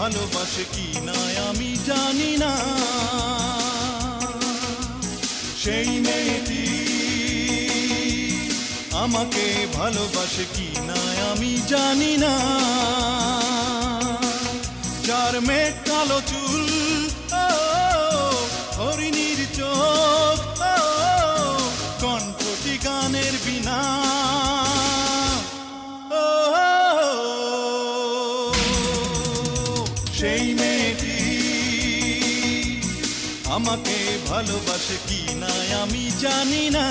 ভালোবাসে কি না আমি জানি না। সেই মেয়েটি আমাকে ভালোবাসে কি না আমি জানি না। যার মেঘ কালো চুল, হরিণীর চোখ, কণ্ঠটি গানের বিনা, সেই মেয়েটি আমাকে ভালোবাসে কি না আমি জানি না।